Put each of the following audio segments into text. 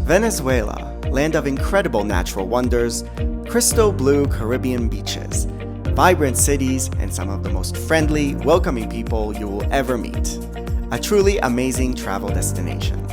Venezuela, land of incredible natural wonders, crystal blue Caribbean beaches, vibrant cities, and some of the most friendly, welcoming people you will ever meet. A truly amazing travel destination.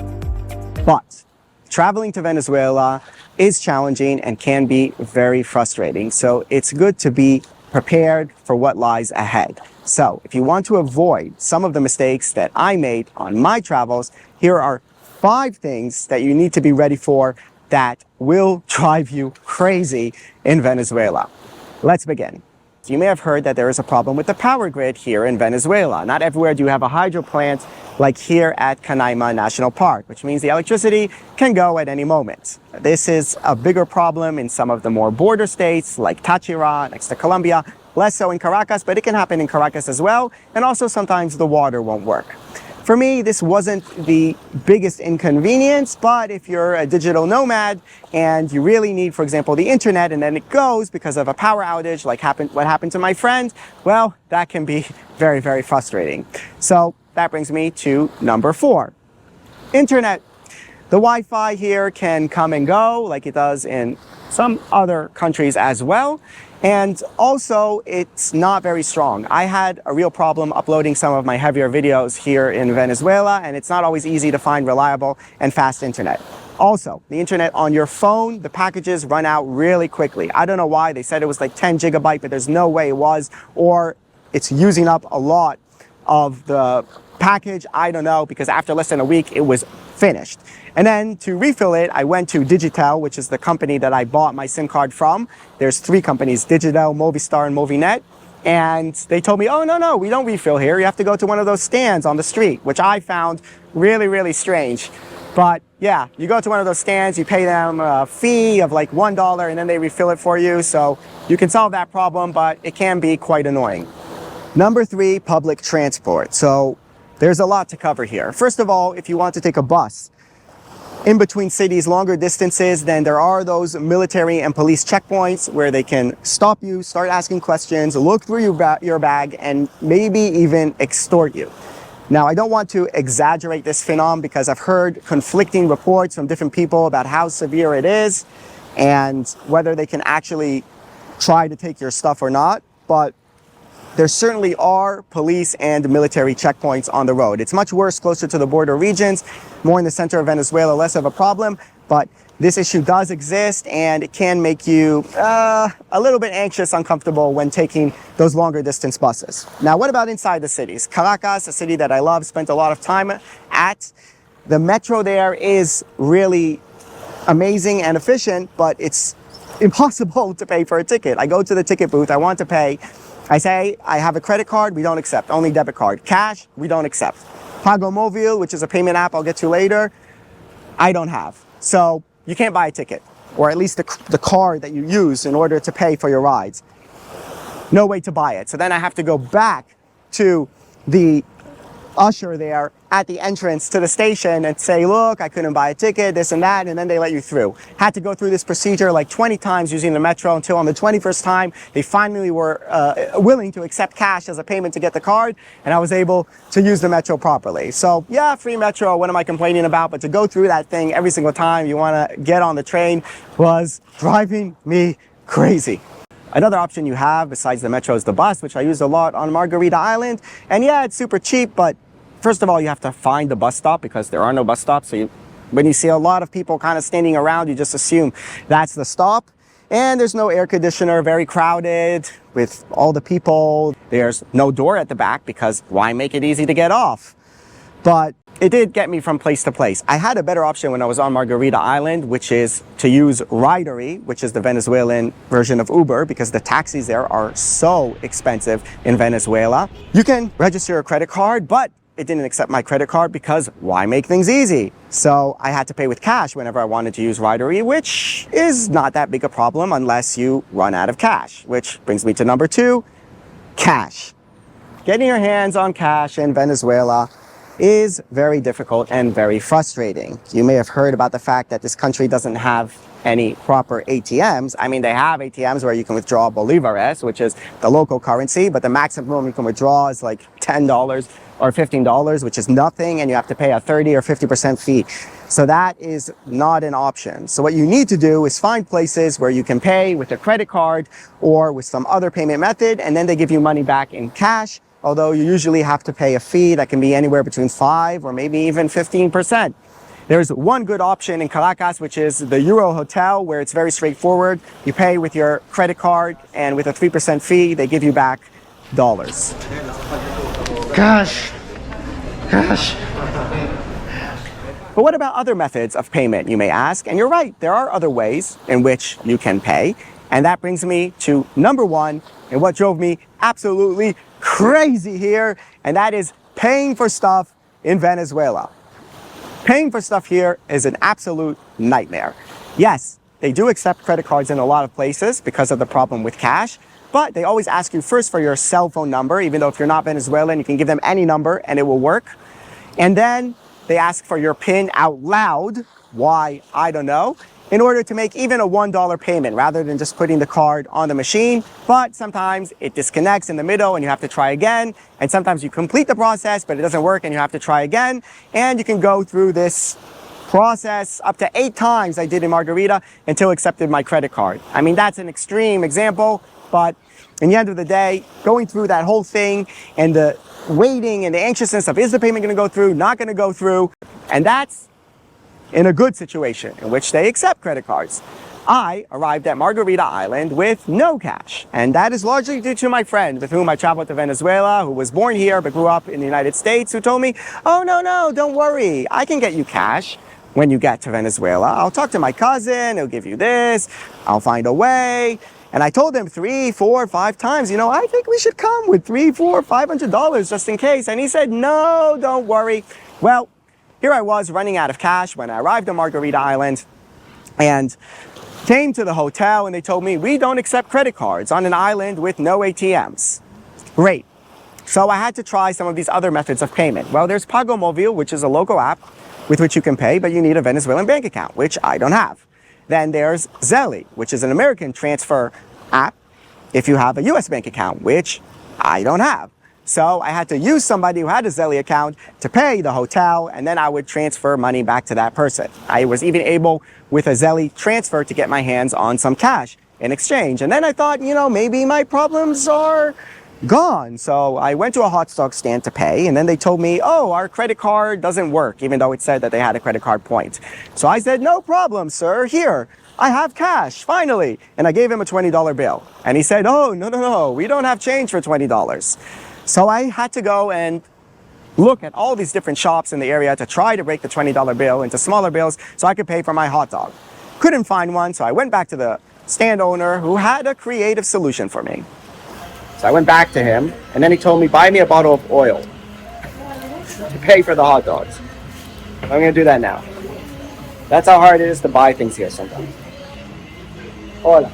But traveling to Venezuela is challenging and can be very frustrating, so it's good to be prepared for what lies ahead. So if you want to avoid some of the mistakes that I made on my travels, here are 5 things that you need to be ready for that will drive you crazy in Venezuela. Let's begin. You may have heard that there is a problem with the power grid here in Venezuela. Not everywhere do you have a hydro plant like here at Canaima National Park, which means the electricity can go at any moment. This is a bigger problem in some of the more border states like Táchira, next to Colombia, less so in Caracas, but it can happen in Caracas as well, and also sometimes the water won't work. For me, this wasn't the biggest inconvenience, but if you're a digital nomad and you really need, for example, the internet and then it goes because of a power outage like what happened to my friend, well, that can be very, very frustrating. So that brings me to number 4, internet. The Wi-Fi here can come and go like it does in some other countries as well. And also, it's not very strong. I had a real problem uploading some of my heavier videos here in Venezuela, and it's not always easy to find reliable and fast internet. Also, the internet on your phone, the packages run out really quickly. I don't know why. They said it was like 10 gigabyte, but there's no way it was, or it's using up a lot of the package. I don't know, because after less than a week, it was finished. And then to refill it, I went to Digitel, which is the company that I bought my SIM card from. There's 3 companies, Digitel, Movistar, and Movinet. And they told me, oh, no, we don't refill here. You have to go to one of those stands on the street, which I found really, really strange. But yeah, you go to one of those stands, you pay them a fee of like $1, and then they refill it for you. So you can solve that problem, but it can be quite annoying. Number 3, public transport. So there's a lot to cover here. First of all, if you want to take a bus in between cities, longer distances, then there are those military and police checkpoints where they can stop you, start asking questions, look through your bag, and maybe even extort you. Now, I don't want to exaggerate this phenomenon because I've heard conflicting reports from different people about how severe it is and whether they can actually try to take your stuff or not. But there certainly are police and military checkpoints on the road. It's much worse closer to the border regions, more in the center of Venezuela, less of a problem, but this issue does exist and it can make you a little bit anxious, uncomfortable when taking those longer distance buses. Now, what about inside the cities? Caracas, a city that I love, spent a lot of time at. The metro there is really amazing and efficient, but it's impossible to pay for a ticket. I go to the ticket booth, I want to pay. I say, I have a credit card, we don't accept, only debit card. Cash, we don't accept. Pago Móvil, which is a payment app I'll get to later, I don't have. So you can't buy a ticket, or at least the card that you use in order to pay for your rides. No way to buy it. So then I have to go back to the usher there at the entrance to the station and say, look, I couldn't buy a ticket, this and that, and then they let you through. Had to go through this procedure like 20 times using the metro until on the 21st time, they finally were willing to accept cash as a payment to get the card, and I was able to use the metro properly. So yeah, free metro, what am I complaining about? But to go through that thing every single time you want to get on the train was driving me crazy. Another option you have besides the metro is the bus, which I use a lot on Margarita Island. And yeah, it's super cheap, but first of all, you have to find the bus stop because there are no bus stops. So when you see a lot of people kind of standing around, you just assume that's the stop. And there's no air conditioner, very crowded with all the people. There's no door at the back because why make it easy to get off? But it did get me from place to place. I had a better option when I was on Margarita Island, which is to use Ridery, which is the Venezuelan version of Uber, because the taxis there are so expensive in Venezuela. You can register your credit card, but it didn't accept my credit card because why make things easy? So I had to pay with cash whenever I wanted to use Ridery, which is not that big a problem unless you run out of cash, which brings me to number 2, cash. Getting your hands on cash in Venezuela is very difficult and very frustrating. You may have heard about the fact that this country doesn't have any proper ATMs. I mean, they have ATMs where you can withdraw Bolivares, which is the local currency, but the maximum you can withdraw is like $10 or $15, which is nothing, and you have to pay a 30 or 50% fee. So that is not an option. So what you need to do is find places where you can pay with a credit card or with some other payment method, and then they give you money back in cash, although you usually have to pay a fee that can be anywhere between 5 or maybe even 15%. There's one good option in Caracas, which is the Euro Hotel, where it's very straightforward. You pay with your credit card, and with a 3% fee, they give you back dollars. Gosh. But what about other methods of payment, you may ask? And you're right, there are other ways in which you can pay. And that brings me to number one, and what drove me absolutely crazy here, and that is paying for stuff in Venezuela. Paying for stuff here is an absolute nightmare. Yes, they do accept credit cards in a lot of places because of the problem with cash, but they always ask you first for your cell phone number, even though if you're not Venezuelan, you can give them any number and it will work. And then they ask for your PIN out loud, why, I don't know, in order to make even a $1 payment rather than just putting the card on the machine. But sometimes it disconnects in the middle and you have to try again. And sometimes you complete the process, but it doesn't work and you have to try again. And you can go through this process up to 8 times I did in Margarita until accepted my credit card. I mean, that's an extreme example, but in the end of the day, going through that whole thing and the waiting and the anxiousness of is the payment going to go through, not going to go through, and that's in a good situation in which they accept credit cards. I arrived at Margarita Island with no cash, and that is largely due to my friend with whom I traveled to Venezuela, who was born here but grew up in the United States, who told me, oh no, don't worry, I can get you cash when you get to Venezuela. I'll talk to my cousin, he'll give you this, I'll find a way. And I told him 3, 4, 5 times, you know, I think we should come with $300, $400, $500 just in case. And he said, no, don't worry. Well, here I was running out of cash when I arrived on Margarita Island and came to the hotel, and they told me, we don't accept credit cards on an island with no ATMs. Great. So I had to try some of these other methods of payment. Well, there's Pago Móvil, which is a local app with which you can pay, but you need a Venezuelan bank account, which I don't have. Then there's Zelle, which is an American transfer app if you have a US bank account, which I don't have. So I had to use somebody who had a Zelle account to pay the hotel, and then I would transfer money back to that person. I was even able, with a Zelle transfer, to get my hands on some cash in exchange. And then I thought, you know, maybe my problems are gone. So I went to a hot dog stand to pay, and then they told me, oh, our credit card doesn't work, even though it said that they had a credit card point. So I said, no problem, sir. Here, I have cash, finally. And I gave him a $20 bill. And he said, oh, no, we don't have change for $20. So I had to go and look at all these different shops in the area to try to break the $20 bill into smaller bills so I could pay for my hot dog. Couldn't find one, so I went back to the stand owner who had a creative solution for me. So I went back to him, and then he told me, buy me a bottle of oil to pay for the hot dogs. I'm going to do that now. That's how hard it is to buy things here sometimes. Hola.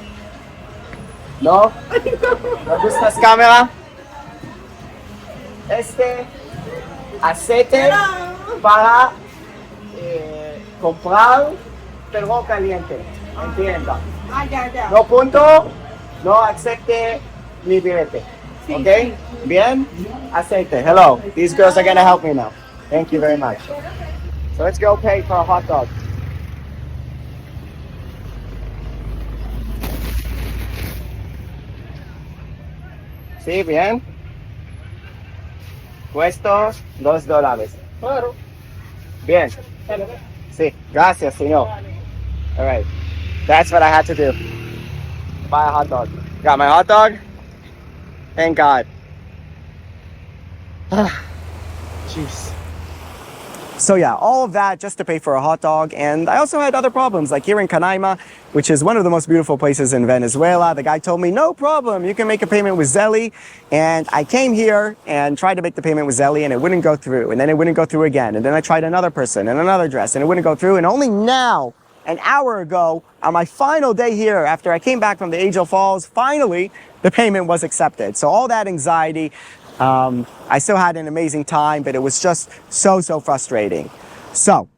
No? ¿No gustas cámara? Aceite para comprar perro caliente. Entienda. No punto, no acepte mi billete. Okay? Bien? Aceite. Hello. These girls are going to help me now. Thank you very much. So let's go pay for a hot dog. Sí, bien. Cuesta $2. Claro. Bien. Sí, gracias, señor. All right. That's what I had to do. Buy a hot dog. Got my hot dog. Thank God. Jeez. So yeah, all of that just to pay for a hot dog. And I also had other problems, like here in Canaima, which is one of the most beautiful places in Venezuela. The guy told me, no problem, you can make a payment with Zelle. And I came here and tried to make the payment with Zelle, and it wouldn't go through. And then it wouldn't go through again. And then I tried another person and another address, and it wouldn't go through. And only now, an hour ago, on my final day here, after I came back from the Angel Falls, finally, the payment was accepted. So all that anxiety, I still had an amazing time, but it was just so frustrating. So,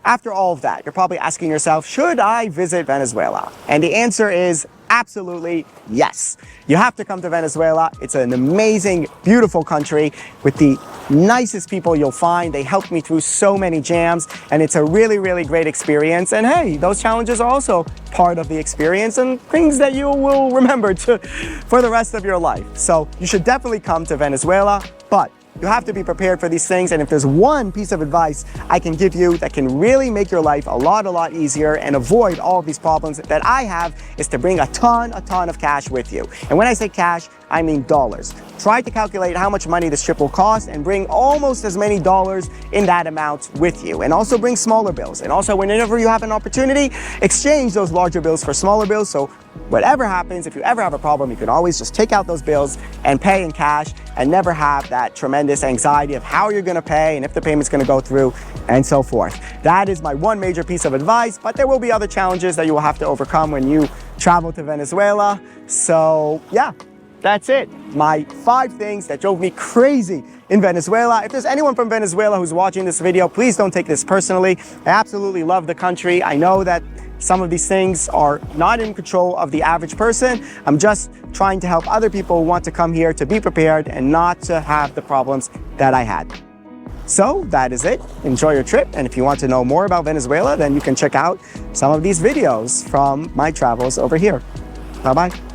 after all of that, you're probably asking yourself, should I visit Venezuela? And the answer is absolutely yes. You have to come to Venezuela. It's an amazing, beautiful country with the nicest people you'll find. They helped me through so many jams, and it's a really, really great experience. And hey, those challenges are also part of the experience and things that you will remember for the rest of your life. So you should definitely come to Venezuela, but you have to be prepared for these things, and if there's one piece of advice I can give you that can really make your life a lot easier and avoid all of these problems that I have, is to bring a ton of cash with you. And when I say cash, I mean dollars. Try to calculate how much money this trip will cost and bring almost as many dollars in that amount with you. And also bring smaller bills. And also, whenever you have an opportunity, exchange those larger bills for smaller bills. So whatever happens, if you ever have a problem, you can always just take out those bills and pay in cash and never have that tremendous anxiety of how you're gonna pay and if the payment's gonna go through and so forth. That is my one major piece of advice, but there will be other challenges that you will have to overcome when you travel to Venezuela. So yeah, that's it. My 5 things that drove me crazy in Venezuela. If there's anyone from Venezuela who's watching this video, please don't take this personally. I absolutely love the country. I know that some of these things are not in control of the average person. I'm just trying to help other people who want to come here to be prepared and not to have the problems that I had. So that is it. Enjoy your trip. And if you want to know more about Venezuela, then you can check out some of these videos from my travels over here. Bye-bye.